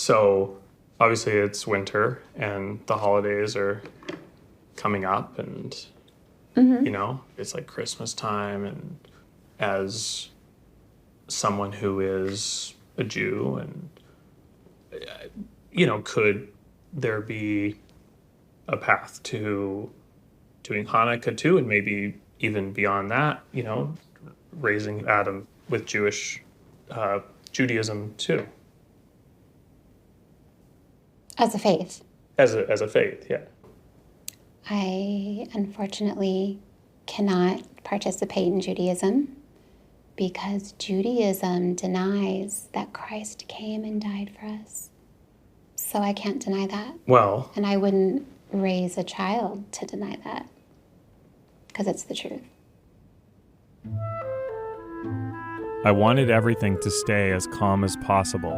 So obviously it's winter and the holidays are coming up and, you know, it's like Christmas time. And as someone who is a Jew and, you know, could there be a path to doing Hanukkah too, and maybe even beyond that, you know, raising Adam with Judaism too. As a faith. As a faith, yeah. I unfortunately cannot participate in Judaism because Judaism denies that Christ came and died for us. So I can't deny that. Well. And I wouldn't raise a child to deny that because it's the truth. I wanted everything to stay as calm as possible.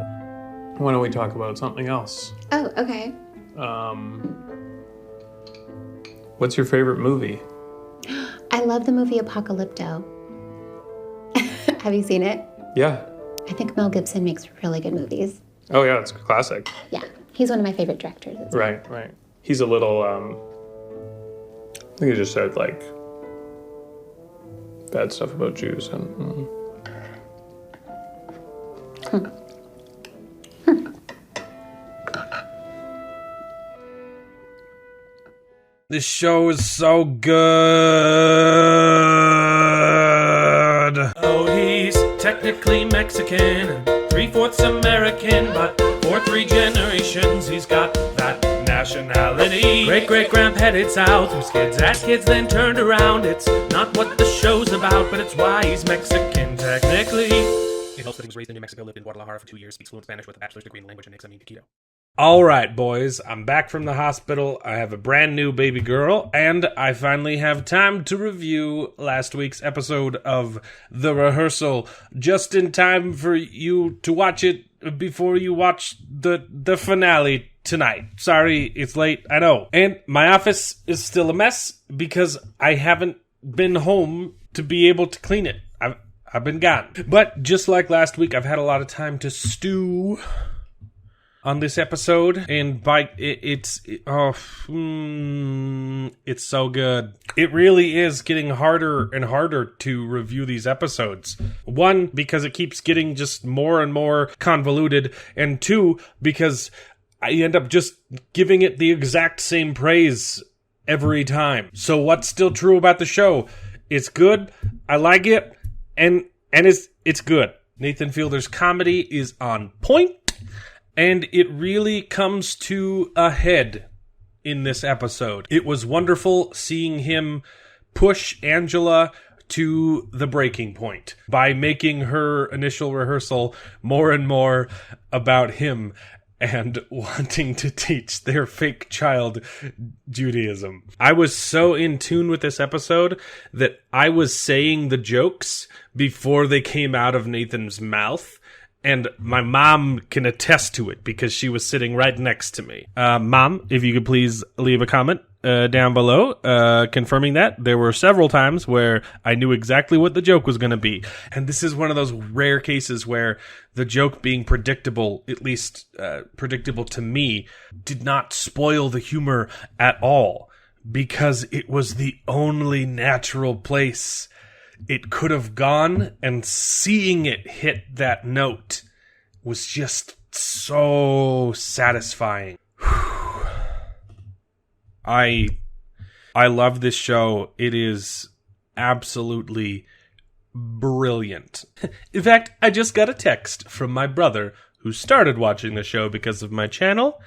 Why don't we talk about something else? Oh, okay. What's your favorite movie? I love the movie Apocalypto. Have you seen it? Yeah. I think Mel Gibson makes really good movies. Oh yeah, it's a classic. Yeah, he's one of my favorite directors. Right. He's a little, I think he just said like bad stuff about Jews and. This show is so good. Oh, he's technically Mexican and 3/4 American, but for 3 generations he's got that nationality. Great-great-grandpa headed south, whose kids had kids then turned around. It's not what the show's about, but it's why he's Mexican technically. It helps that he was raised in New Mexico, lived in Guadalajara for 2 years, speaks fluent Spanish with a bachelor's degree in language and examine taquito. All right, boys, I'm back from the hospital. I have a brand new baby girl, and I finally have time to review last week's episode of The Rehearsal, just in time for you to watch it before you watch the finale tonight. Sorry, it's late, I know. And my office is still a mess because I haven't been home to be able to clean it. I've been gone. But just like last week, I've had a lot of time to stew on this episode, and it's so good. It really is getting harder and harder to review these episodes. 1, because it keeps getting just more and more convoluted, and 2, because I end up just giving it the exact same praise every time. So what's still true about the show? It's good, I like it, and it's good. Nathan Fielder's comedy is on point. And it really comes to a head in this episode. It was wonderful seeing him push Angela to the breaking point by making her initial rehearsal more and more about him and wanting to teach their fake child Judaism. I was so in tune with this episode that I was saying the jokes before they came out of Nathan's mouth. And my mom can attest to it because she was sitting right next to me. Mom, if you could please leave a comment down below confirming that. There were several times where I knew exactly what the joke was going to be. And this is one of those rare cases where the joke being predictable, at least predictable to me, did not spoil the humor at all. Because it was the only natural place it could have gone, and seeing it hit that note was just so satisfying. I love this show. It is absolutely brilliant. In fact, I just got a text from my brother who started watching the show because of my channel,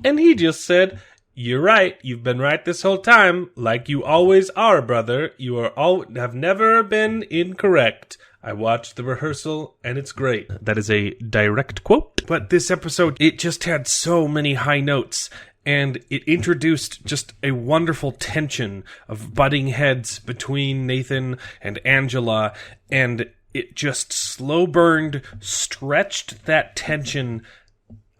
and he just said, "You're right. You've been right this whole time, like you always are, brother. You have never been incorrect. I watched The Rehearsal, and it's great." That is a direct quote. But this episode, it just had so many high notes, and it introduced just a wonderful tension of butting heads between Nathan and Angela, and it just slow burned, stretched that tension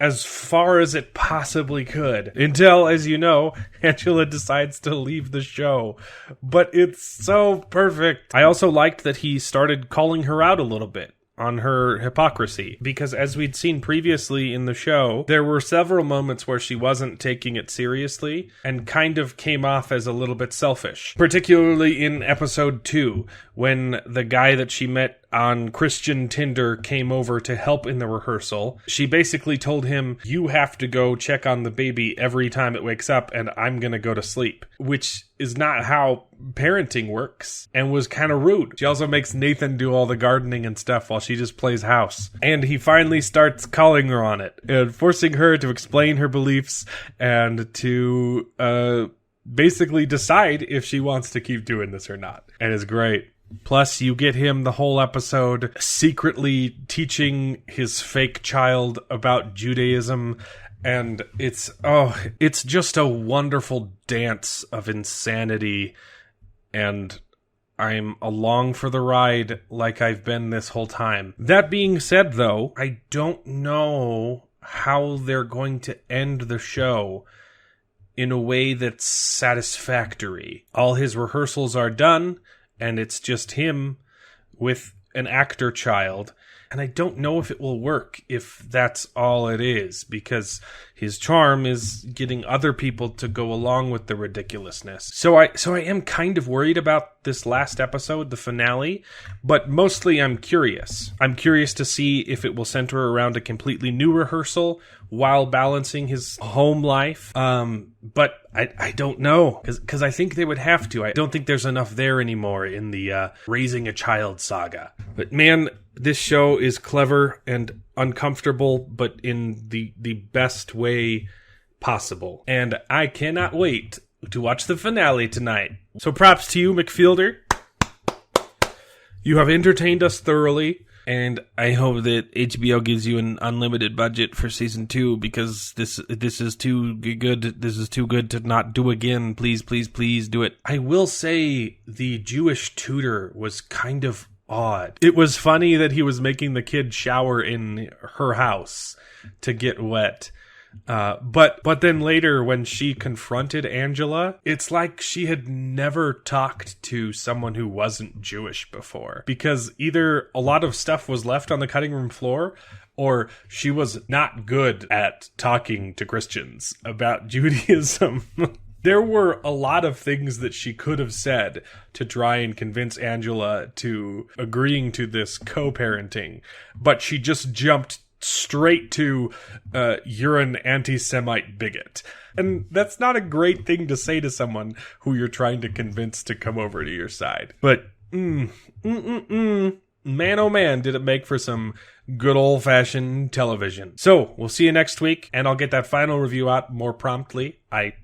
as far as it possibly could, until, as you know, Angela decides to leave the show. But it's so perfect. I also liked that he started calling her out a little bit. on her hypocrisy, because as we'd seen previously in the show, there were several moments where she wasn't taking it seriously and kind of came off as a little bit selfish, particularly in episode 2 when the guy that she met on Christian Tinder came over to help in the rehearsal. She basically told him, you have to go check on the baby every time it wakes up and I'm gonna go to sleep, which is not how parenting works, and was kind of rude. She also makes Nathan do all the gardening and stuff while she just plays house. And he finally starts calling her on it and forcing her to explain her beliefs and to basically decide if she wants to keep doing this or not. And it's great. Plus, you get him the whole episode secretly teaching his fake child about Judaism, and it's just a wonderful dance of insanity, and I'm along for the ride like I've been this whole time. That being said, though, I don't know how they're going to end the show in a way that's satisfactory. All his rehearsals are done, and it's just him with an actor child. And I don't know if it will work if that's all it is, because his charm is getting other people to go along with the ridiculousness. So I am kind of worried about this last episode, the finale, but mostly I'm curious. I'm curious to see if it will center around a completely new rehearsal while balancing his home life. But I don't know, because I think they would have to. I don't think there's enough there anymore in the raising a child saga. But man, this show is clever and uncomfortable, but in the best way possible. And I cannot wait to watch the finale tonight. So props to you, McFielder. You have entertained us thoroughly. And I hope that HBO gives you an unlimited budget for season 2, because this is too good. This is too good to not do again. Please, please, please do it. I will say the Jewish tutor was kind of odd. It was funny that he was making the kid shower in her house to get wet. But then later when she confronted Angela, it's like she had never talked to someone who wasn't Jewish before, because either a lot of stuff was left on the cutting room floor, or she was not good at talking to Christians about Judaism. There were a lot of things that she could have said to try and convince Angela to agreeing to this co-parenting, but she just jumped straight to, you're an anti-Semite bigot. And that's not a great thing to say to someone who you're trying to convince to come over to your side. But, man oh man, did it make for some good old-fashioned television. So, we'll see you next week, and I'll get that final review out more promptly, I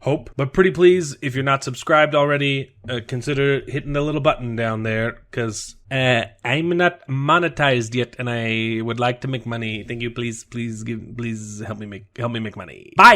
hope. But pretty please, if you're not subscribed already, consider hitting the little button down there, because I'm not monetized yet, and I would like to make money. Thank you. Please help me make money. Bye.